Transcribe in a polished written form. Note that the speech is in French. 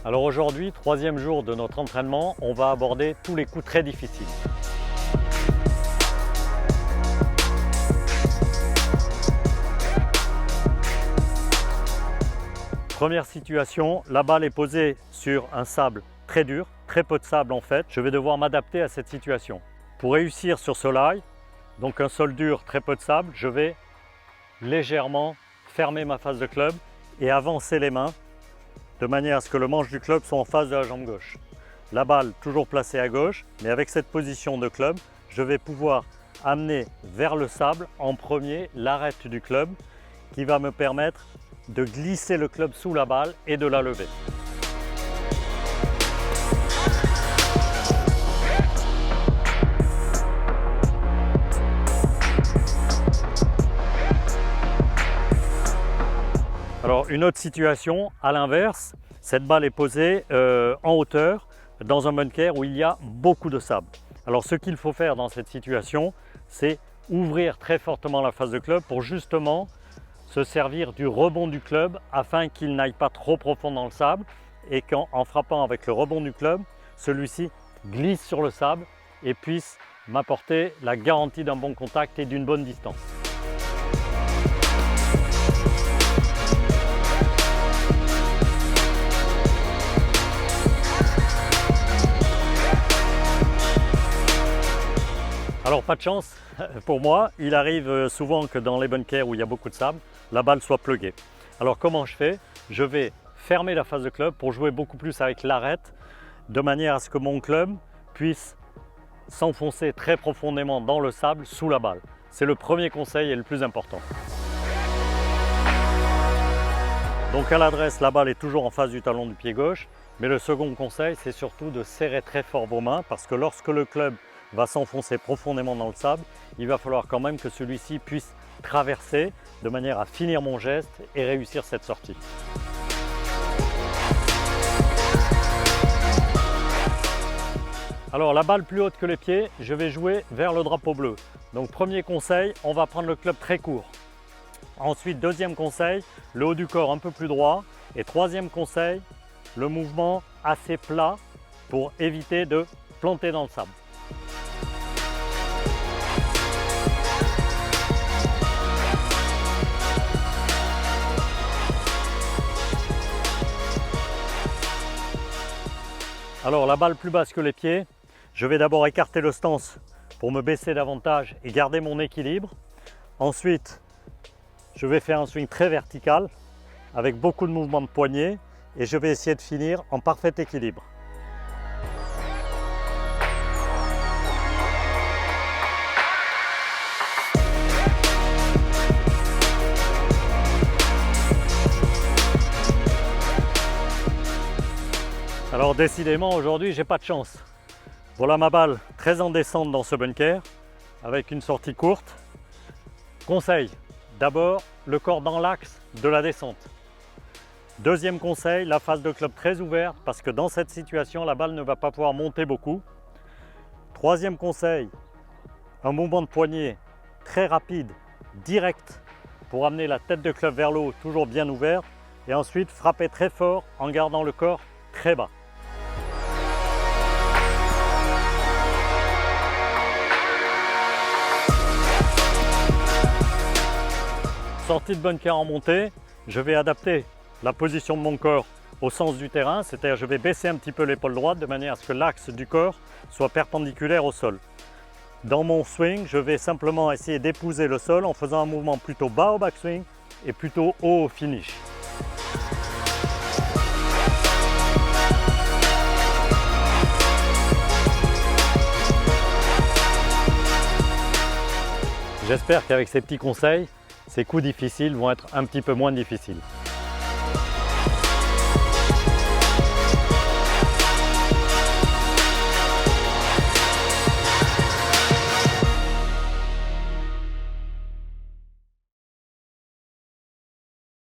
Alors aujourd'hui, troisième jour de notre entraînement, on va aborder tous les coups très difficiles. Première situation, la balle est posée sur un sable très dur, très peu de sable en fait. Je vais devoir m'adapter à cette situation. Pour réussir sur ce lie, donc un sol dur, très peu de sable, je vais légèrement fermer ma face de club et avancer les mains de manière à ce que le manche du club soit en face de la jambe gauche. La balle toujours placée à gauche, mais avec cette position de club, je vais pouvoir amener vers le sable en premier l'arête du club qui va me permettre de glisser le club sous la balle et de la lever. Alors une autre situation, à l'inverse, cette balle est posée en hauteur dans un bunker où il y a beaucoup de sable. Alors ce qu'il faut faire dans cette situation, c'est ouvrir très fortement la face de club pour justement se servir du rebond du club afin qu'il n'aille pas trop profond dans le sable et qu'en frappant avec le rebond du club, celui-ci glisse sur le sable et puisse m'apporter la garantie d'un bon contact et d'une bonne distance. Alors pas de chance pour moi, il arrive souvent que dans les bunkers où il y a beaucoup de sable, la balle soit pluguée. Alors comment je fais? Je vais fermer la face de club pour jouer beaucoup plus avec l'arête de manière à ce que mon club puisse s'enfoncer très profondément dans le sable sous la balle. C'est le premier conseil et le plus important. Donc à l'adresse, la balle est toujours en face du talon du pied gauche, mais le second conseil, c'est surtout de serrer très fort vos mains parce que lorsque le club va s'enfoncer profondément dans le sable, il va falloir quand même que celui-ci puisse traverser de manière à finir mon geste et réussir cette sortie. Alors la balle plus haute que les pieds, je vais jouer vers le drapeau bleu. Donc premier conseil, on va prendre le club très court. Ensuite, deuxième conseil, le haut du corps un peu plus droit. Et troisième conseil, le mouvement assez plat pour éviter de planter dans le sable. Alors la balle plus basse que les pieds, je vais d'abord écarter le stance pour me baisser davantage et garder mon équilibre. Ensuite, je vais faire un swing très vertical avec beaucoup de mouvements de poignet et je vais essayer de finir en parfait équilibre. Alors décidément aujourd'hui j'ai pas de chance. Voilà ma balle très en descente dans ce bunker avec une sortie courte. Conseil, d'abord le corps dans l'axe de la descente. Deuxième conseil, la face de club très ouverte parce que dans cette situation la balle ne va pas pouvoir monter beaucoup. Troisième conseil, un mouvement de poignet très rapide, direct pour amener la tête de club vers le haut, toujours bien ouverte. Et ensuite frapper très fort en gardant le corps très bas. Sortie de bunker en montée, je vais adapter la position de mon corps au sens du terrain, c'est-à-dire je vais baisser un petit peu l'épaule droite de manière à ce que l'axe du corps soit perpendiculaire au sol. Dans mon swing, je vais simplement essayer d'épouser le sol en faisant un mouvement plutôt bas au backswing et plutôt haut au finish. J'espère qu'avec ces petits conseils, ces coups difficiles vont être un petit peu moins difficiles.